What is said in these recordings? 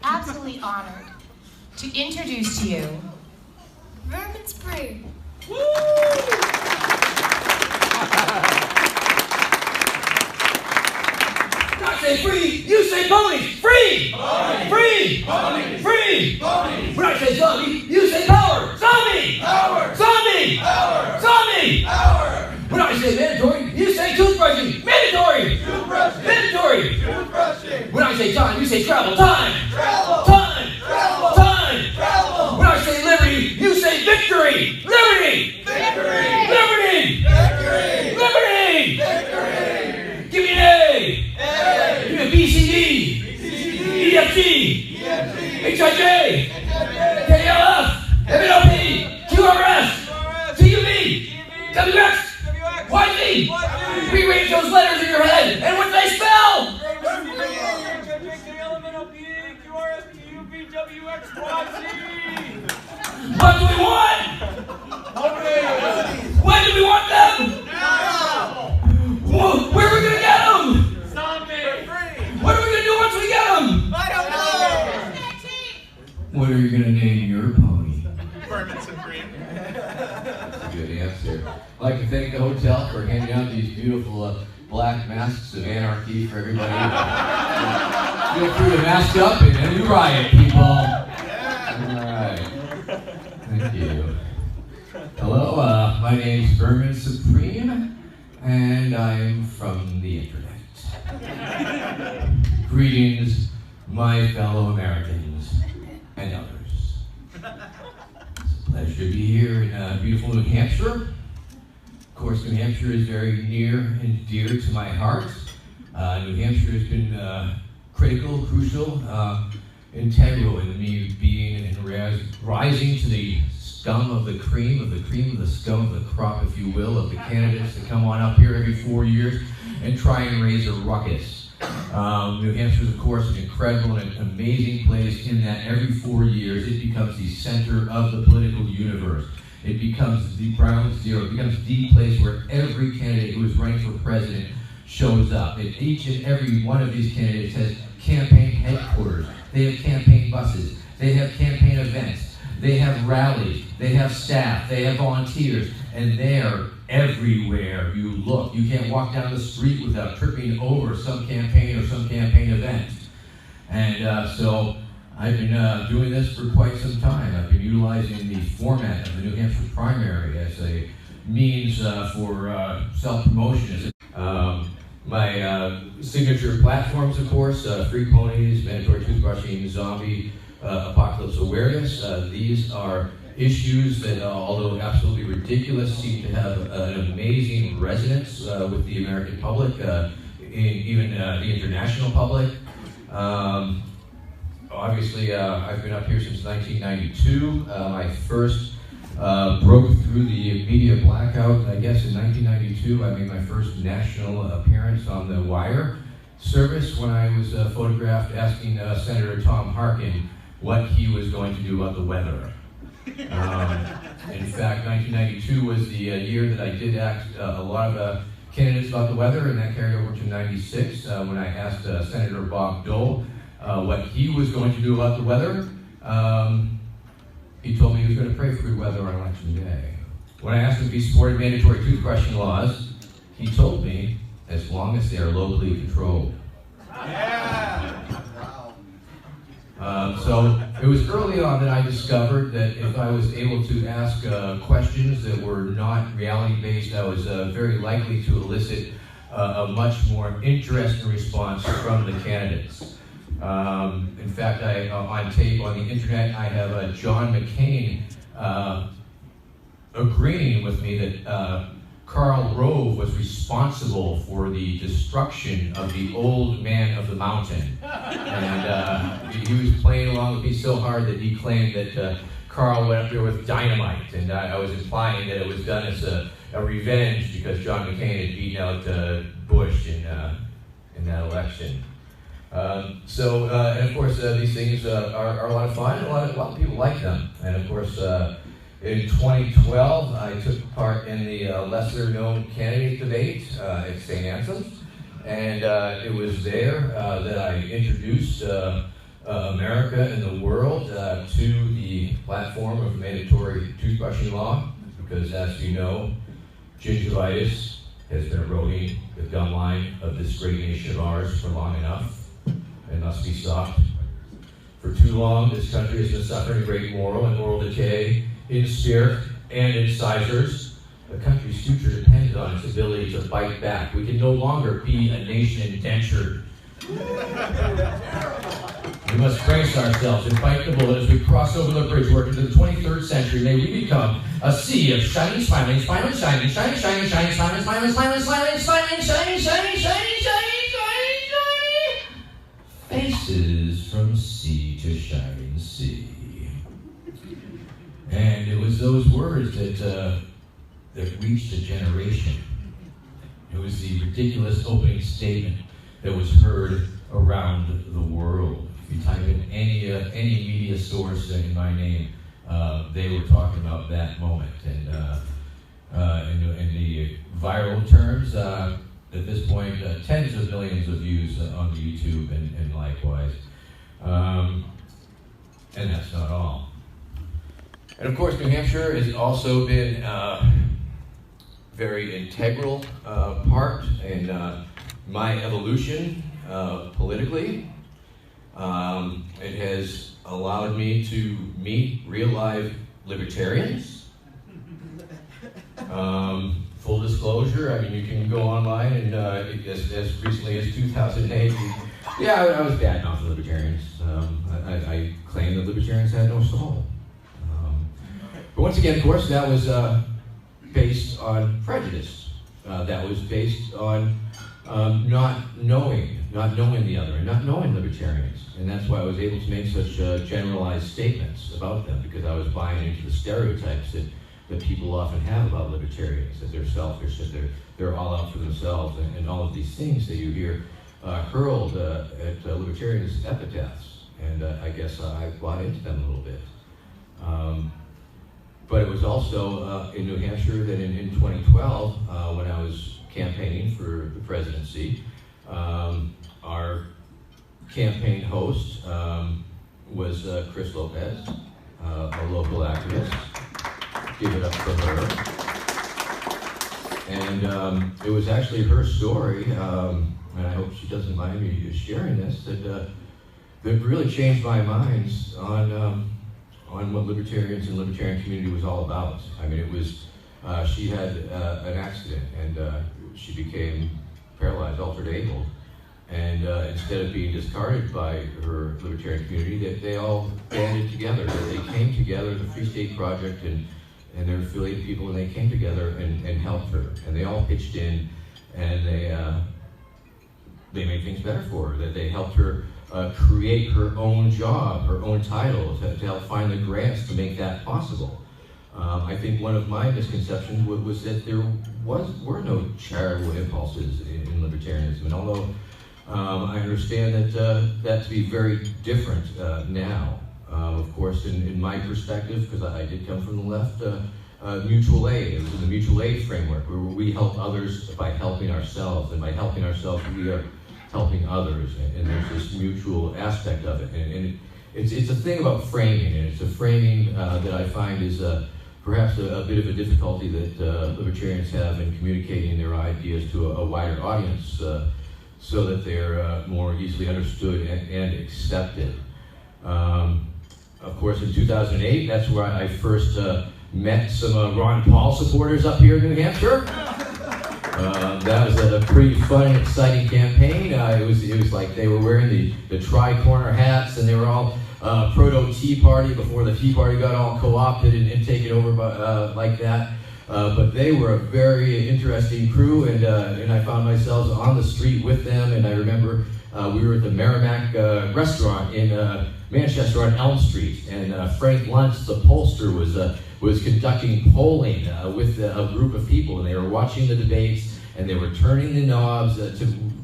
absolutely honored to introduce to you Vermin's free. Woo! I say free, you say ponies. Free! Pony. Free! Pony. Free! Pony. When I say zombie, you say power. Zombie! Power! Zombie! Power! Zombie! Power! When I say mandatory, you say toothbrushing. Mandatory! Toothbrushing! Mandatory! Toothbrushing! When I say time, you say travel. Time! Travel! Time! Travel! Time! Travel! When I say liberty, you say victory! Liberty! Victory! Liberty! Victory! Liberty! Victory! Give me an A! A! Give me a B, C, D! B, C, D! E, F, G! E, F, G! H, I, J! K, L, F! M, N, O, P! Q, R, S! T, U, V! W, X! Y, Z! Rearrange those letters in your head, and what do they spell? What do we want? When do we want them? Now! Where are we going to get them? Zombie! What are we going to do once we get them? I don't know! What are you going to name your pony? Vermin Supreme. That's a good answer. I'd like to thank the hotel for handing out these beautiful black masks of anarchy for everybody. Feel free to mask up and you riot, people. All right. Thank you. Hello, my name's Vermin Supreme, and I'm from the internet. Greetings, my fellow Americans and others. It's a pleasure to be here in beautiful New Hampshire. Of course, New Hampshire is very near and dear to my heart. New Hampshire has been critical, crucial, integral in me being and rising to the scum of the cream of the scum of the crop, if you will, of the candidates that come on up here every 4 years and try and raise a ruckus. New Hampshire is, of course, an incredible and an amazing place in that every 4 years it becomes the center of the political universe. It becomes the ground zero. It becomes the place where every candidate who is running for president shows up. And each and every one of these candidates has campaign headquarters. They have campaign buses. They have campaign events. They have rallies. They have staff. They have volunteers. And they're everywhere you look. You can't walk down the street without tripping over some campaign or some campaign event. And so I've been doing this for quite some time. I've been utilizing the format of the New Hampshire primary as a means for self-promotion. My signature platforms, of course, free ponies, mandatory toothbrushing, zombie, apocalypse awareness. These are issues that, although absolutely ridiculous, seem to have an amazing resonance with the American public, even the international public. Obviously, I've been up here since 1992. I first broke through the media blackout, I guess, in 1992. I made my first national appearance on the Wire service when I was photographed asking Senator Tom Harkin what he was going to do about the weather. In fact, 1992 was the year that I did ask a lot of candidates about the weather, and that carried over to 96 when I asked Senator Bob Dole what he was going to do about the weather. He told me he was going to pray for good weather on election day. When I asked him if he supported mandatory toothbrushing laws, he told me as long as they are locally controlled. Yeah! So it was early on that I discovered that if I was able to ask questions that were not reality-based, I was very likely to elicit a much more interesting response from the candidates. In fact, on tape on the internet, I have John McCain agreeing with me that Karl Rove was responsible for the destruction of the old man of the mountain. And he was playing along with me so hard that he claimed that Karl went up there with dynamite, and I was implying that it was done as a revenge because John McCain had beaten out Bush in that election. And of course, these things are a lot of fun. A lot of people like them. And of course, in 2012, I took part in the lesser-known candidate debate at St. Anselm's. And it was there that I introduced America and the world to the platform of mandatory toothbrushing law, because as you know, gingivitis has been eroding the gum line of this great nation of ours for long enough and must be stopped. For too long, this country has been suffering great moral and moral decay in spirit and in incisors. The country's future depends on its ability to fight back. We can no longer be a nation indentured. We must brace ourselves and fight the bullet as we cross over the bridge work into the 23rd century. May we become a sea of shining, smiling, smiling, shining, shining, shining, shining, smiling, smiling, smiling, smiling, smiling, shining, shining, shining, shining, shining, shining. Faces from sea to shining sea. And it was those words that reached a generation. It was the ridiculous opening statement that was heard around the world. If you type in any media source in my name, they were talking about that moment. And in the viral terms, at this point, tens of millions of views on YouTube and likewise. And that's not all. And of course, New Hampshire has also been a very integral part in my evolution politically. It has allowed me to meet real live libertarians. Full disclosure, I mean, you can go online and as recently as 2008, I was bad mouthing libertarians. I claimed that libertarians had no soul. But once again, of course, that was based on prejudice. That was based on not knowing the other and not knowing libertarians. And that's why I was able to make such generalized statements about them, because I was buying into the stereotypes that people often have about libertarians, that they're selfish, that they're all out for themselves, and all of these things that you hear hurled at libertarians' epitaphs. And I guess I bought into them a little bit. But it was also in New Hampshire that in 2012, when I was campaigning for the presidency, our campaign host was Chris Lopez, a local activist. Give it up for her. And it was actually her story, and I hope she doesn't mind me sharing this, that really changed my mind on what libertarians and libertarian community was all about. I mean, it was, she had an accident and she became paralyzed, altered able. And instead of being discarded by her libertarian community, they all banded together. They came together, the Free State Project and their affiliated people, and they came together and helped her. And they all pitched in, and they made things better for her. That they helped her create her own job, her own title, to help find the grants to make that possible. I think one of my misconceptions was that there were no charitable impulses in libertarianism. And although I understand that to be very different now, of course, in my perspective, because I did come from the left, mutual aid. It was in the mutual aid framework where we help others by helping ourselves, and by helping ourselves, we are helping others, and there's this mutual aspect of it. And it's a thing about framing, and it's a framing that I find is perhaps a bit of a difficulty that libertarians have in communicating their ideas to a wider audience so that they're more easily understood and accepted. Of course, in 2008, that's where I first met some Ron Paul supporters up here in New Hampshire. That was a pretty fun and exciting campaign. It was like they were wearing the tri-corner hats, and they were all proto-Tea Party before the Tea Party got all co-opted and taken over by, like that. But they were a very interesting crew, and I found myself on the street with them. And I remember we were at the Merrimack restaurant in Manchester on Elm Street, and Frank Luntz, the pollster, was conducting polling with a group of people, and they were watching the debates, and they were turning the knobs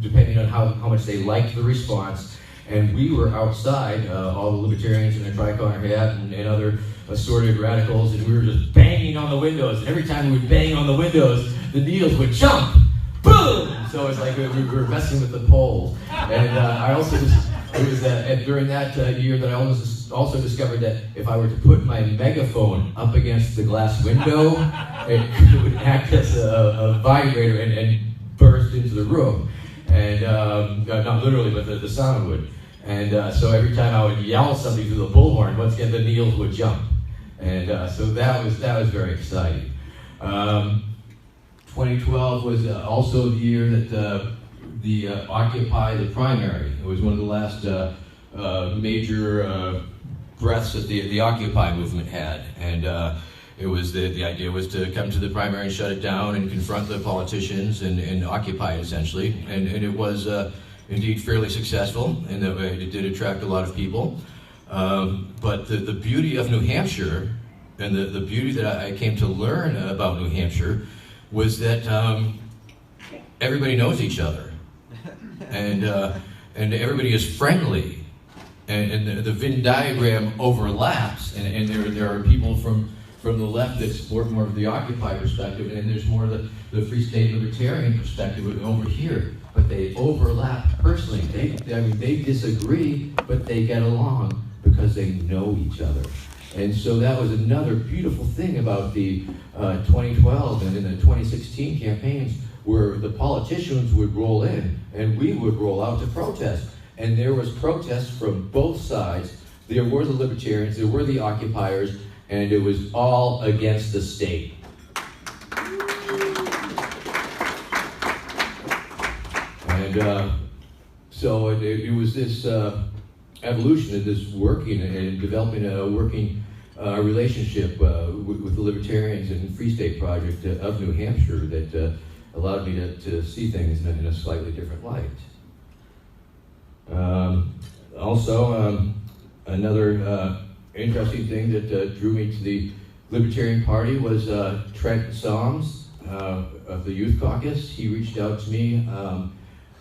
depending on how much they liked the response. And we were outside, all the libertarians in their tricorner hat and other assorted radicals, and we were just banging on the windows. And every time we would bang on the windows, the needles would jump. Boom! So it's like we were messing with the polls. And I also It was during that year that I also discovered that if I were to put my megaphone up against the glass window, it would act as a vibrator and burst into the room. And not literally, but the sound would. And so every time I would yell something through the bullhorn, once again the needles would jump. And so that was very exciting. 2012 was also the year that the Occupy the primary. It was one of the last major breaths that the Occupy movement had. And it was the idea was to come to the primary and shut it down and confront the politicians and occupy it essentially. And it was indeed fairly successful, and it did attract a lot of people. But the beauty of New Hampshire, and the beauty that I came to learn about New Hampshire, was that everybody knows each other, and everybody is friendly, and the Venn diagram overlaps, and there are people from the left that support more of the Occupy perspective, and there's more of the Free State Libertarian perspective over here. But they overlap personally. They disagree, but they get along because they know each other. And so that was another beautiful thing about the 2012 and in the 2016 campaigns, where the politicians would roll in and we would roll out to protest. And there was protests from both sides. There were the libertarians, there were the occupiers, and it was all against the state. And so it was this evolution of this working and developing a working relationship with the Libertarians and Free State Project of New Hampshire that allowed me to see things in a slightly different light. Also, another interesting thing that drew me to the Libertarian Party was Trent Soms of the Youth Caucus. He reached out to me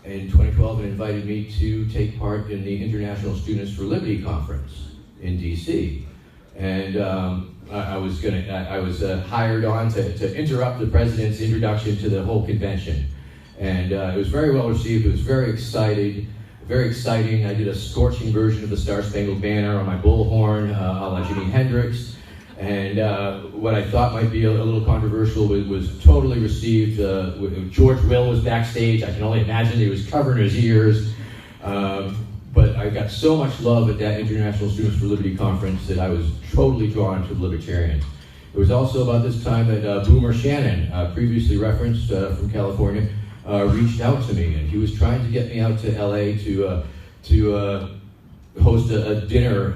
in 2012 and invited me to take part in the International Students for Liberty Conference in DC. And I was hired on to interrupt the president's introduction to the whole convention. And it was very well received. It was very exciting. I did a scorching version of the Star Spangled Banner on my bullhorn, a la Jimi Hendrix. And what I thought might be a little controversial was totally received. George Will was backstage. I can only imagine he was covering his ears. But I got so much love at that International Students for Liberty Conference that I was totally drawn to the Libertarians. It was also about this time that Boomer Shannon, previously referenced from California, reached out to me, and he was trying to get me out to LA to host a dinner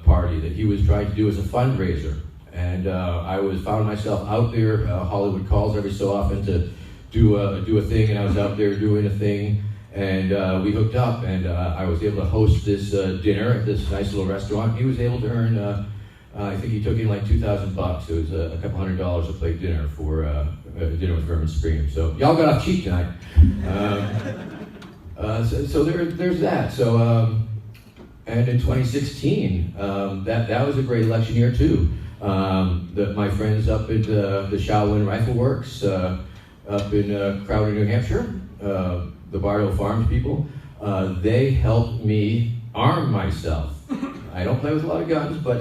party that he was trying to do as a fundraiser. And I found myself out there. Hollywood calls every so often to do a thing, and I was out there doing a thing, and we hooked up, and I was able to host this dinner at this nice little restaurant. He was able to earn, I think he took in like $2,000. It was a couple $100 a plate dinner for dinner with Vermin Scream. So y'all got off cheap tonight. So there's that. So. And in 2016, that was a great election year too. My friends up at the Shaolin Rifle Works up in Crowder, New Hampshire, the Bardo Farms people, they helped me arm myself. I don't play with a lot of guns, but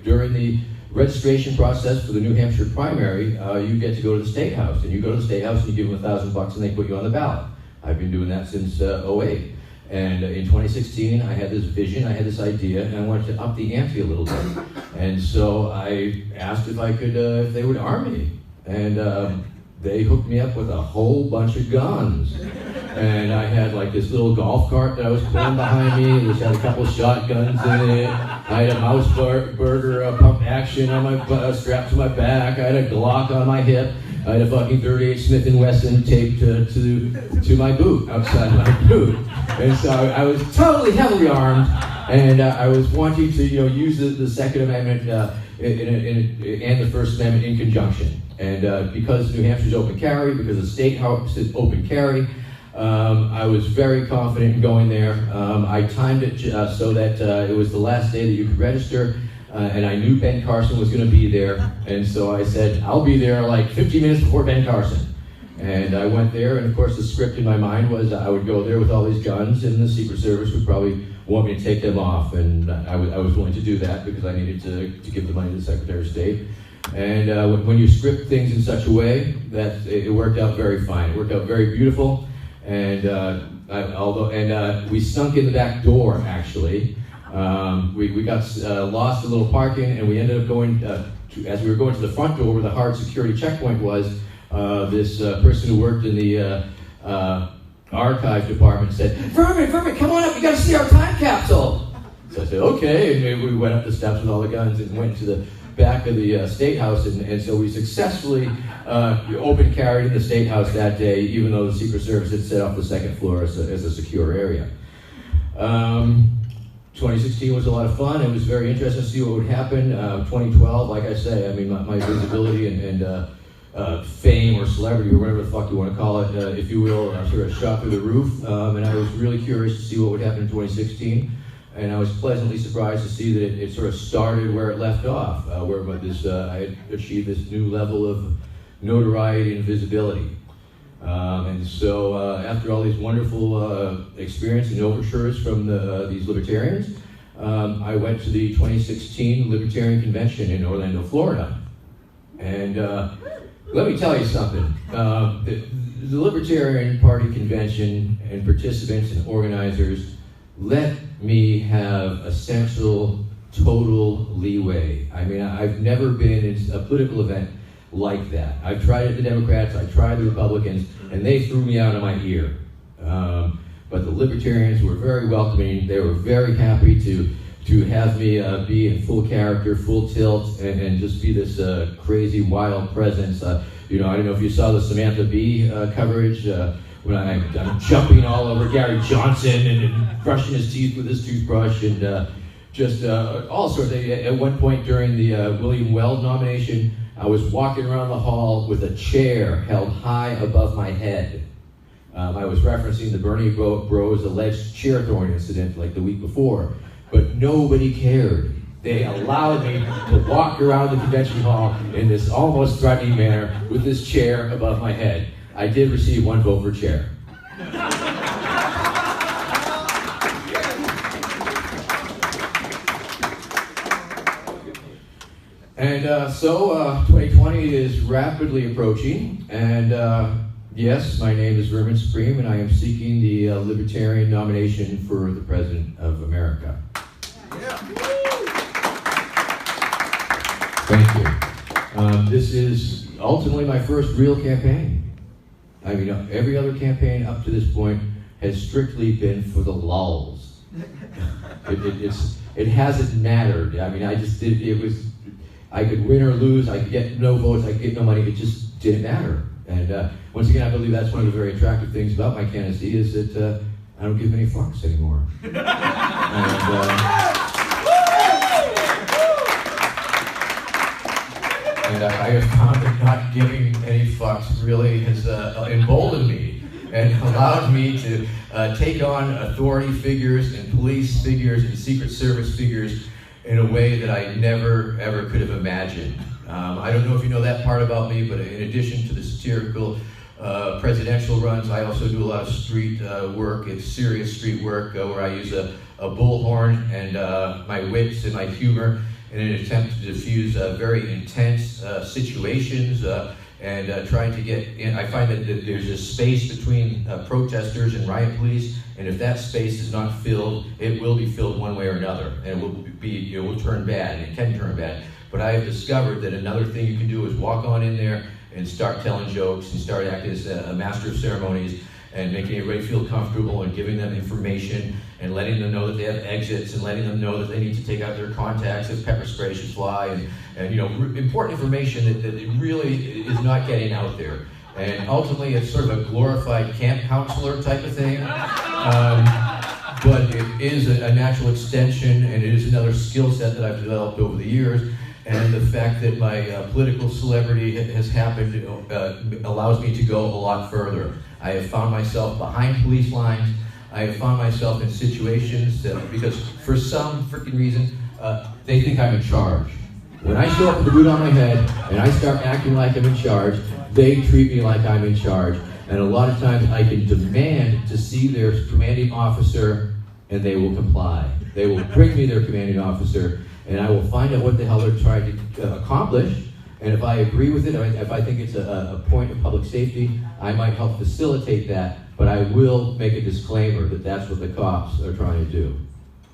during the registration process for the New Hampshire primary, you get to go to the State House, and you go to the State House and you give them $1,000 and they put you on the ballot. I've been doing that since '08. And in 2016, I had this vision, I had this idea, and I wanted to up the ante a little bit. And so I asked if I could, if they would arm me. And they hooked me up with a whole bunch of guns. And I had like this little golf cart that I was pulling behind me, which had a couple shotguns in it. I had a mouse burger pump action on my strapped to my back. I had a Glock on my hip. I had a fucking 38 Smith & Wesson taped to my boot, outside my boot. And so I was totally heavily armed, and I was wanting to use the Second Amendment and the First Amendment in conjunction. And because New Hampshire's open carry, because the State House is open carry, I was very confident in going there. I timed it so that it was the last day that you could register. And I knew Ben Carson was going to be there, and so I said, I'll be there like 15 minutes before Ben Carson. And I went there, and of course the script in my mind was I would go there with all these guns, and the Secret Service would probably want me to take them off, and I was willing to do that because I needed to give the money to the Secretary of State. And when you script things in such a way, that it worked out very fine. It worked out very beautiful, and we sunk in the back door, actually. We got lost a little parking, and we ended up going, as we were going to the front door where the hard security checkpoint was, this person who worked in the archive department said, Vermin, come on up, you gotta see our time capsule. So I said, okay, and we went up the steps with all the guns and went to the back of the State House, and so we successfully open carried in the State House that day, even though the Secret Service had set up the second floor as a secure area. 2016 was a lot of fun. It was very interesting to see what would happen. 2012, like I say, I mean, my visibility and fame or celebrity or whatever the fuck you want to call it, if you will, sort of shot through the roof. And I was really curious to see what would happen in 2016. And I was pleasantly surprised to see that it sort of started where it left off, where I had achieved this new level of notoriety and visibility. And so after all these wonderful experiences and overtures from these libertarians, I went to the 2016 Libertarian Convention in Orlando, Florida. And let me tell you something. The Libertarian Party Convention and participants and organizers let me have essential, total leeway. I mean, I've never been in a political event like that. I've tried it the Democrats, I tried the Republicans, and they threw me out of my ear. But the Libertarians were very welcoming. They were very happy to have me be in full character, full tilt, and just be this crazy, wild presence. I don't know if you saw the Samantha Bee coverage, when I'm jumping all over Gary Johnson and brushing his teeth with his toothbrush, and just all sorts. At one point during the William Weld nomination, I was walking around the hall with a chair held high above my head. I was referencing the Bernie Bros alleged chair throwing incident like the week before, but nobody cared. They allowed me to walk around the convention hall in this almost threatening manner with this chair above my head. I did receive one vote for chair. And so 2020 is rapidly approaching, and yes, my name is Vermin Supreme, and I am seeking the Libertarian nomination for the President of America. Thank you. This is ultimately my first real campaign. I mean, every other campaign up to this point has strictly been for the lulz. It hasn't mattered. I mean, I could win or lose, I could get no votes, I could get no money, it just didn't matter. And once again, I believe that's one of the very attractive things about my candidacy is that I don't give any fucks anymore. And I have found that not giving any fucks really has emboldened me and allowed me to take on authority figures and police figures and Secret Service figures in a way that I never, ever could have imagined. I don't know if you know that part about me, but in addition to the satirical presidential runs, I also do a lot of street work. It's serious street work where I use a bullhorn and my wits and my humor in an attempt to diffuse very intense situations and trying to get in. I find that there's a space between protesters and riot police, and if that space is not filled, it will be filled one way or another, and it will turn bad, and it can turn bad. But I have discovered that another thing you can do is walk on in there and start telling jokes and start acting as a master of ceremonies and making everybody feel comfortable and giving them information and letting them know that they have exits and letting them know that they need to take out their contacts if pepper spray should fly and important information that it really is not getting out there. And ultimately it's sort of a glorified camp counselor type of thing. But it is a natural extension, and it is another skill set that I've developed over the years. And the fact that my political celebrity has happened allows me to go a lot further. I have found myself behind police lines. I have found myself in situations that, because for some freaking reason, they think I'm in charge. When I show up with the boot on my head and I start acting like I'm in charge, they treat me like I'm in charge. And a lot of times I can demand to see their commanding officer and they will comply. They will bring me their commanding officer, and I will find out what the hell they're trying to accomplish. And if I agree with it, if I think it's a point of public safety, I might help facilitate that, but I will make a disclaimer that that's what the cops are trying to do.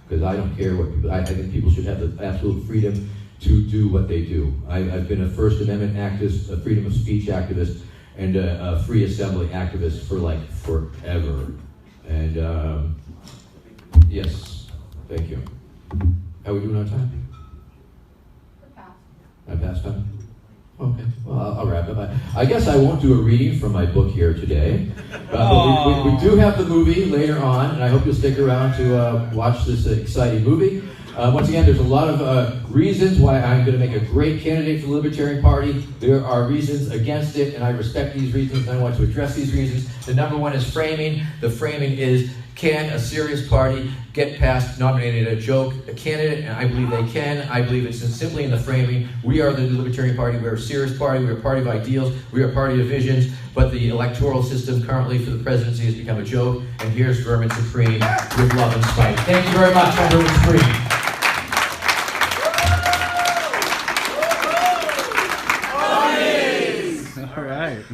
Because I don't care what people, I think people should have the absolute freedom to do what they do. I've been a First Amendment activist, a freedom of speech activist, and a free assembly activist for like forever. And yes, thank you. How are we doing on time? I passed time? Okay, well, I'll wrap up. I guess I won't do a reading from my book here today. But we do have the movie later on, and I hope you'll stick around to watch this exciting movie. Once again, there's a lot of reasons why I'm going to make a great candidate for the Libertarian Party. There are reasons against it, and I respect these reasons, and I want to address these reasons. The number one is framing. The framing is, can a serious party get past nominating a joke, a candidate? And I believe they can. I believe it's simply in the framing. We are the Libertarian Party. We're a serious party. We're a party of ideals. We're a party of visions. But the electoral system currently for the presidency has become a joke. And here's Vermin Supreme with love and spite. Thank you very much. I'm Vermin Supreme. All right.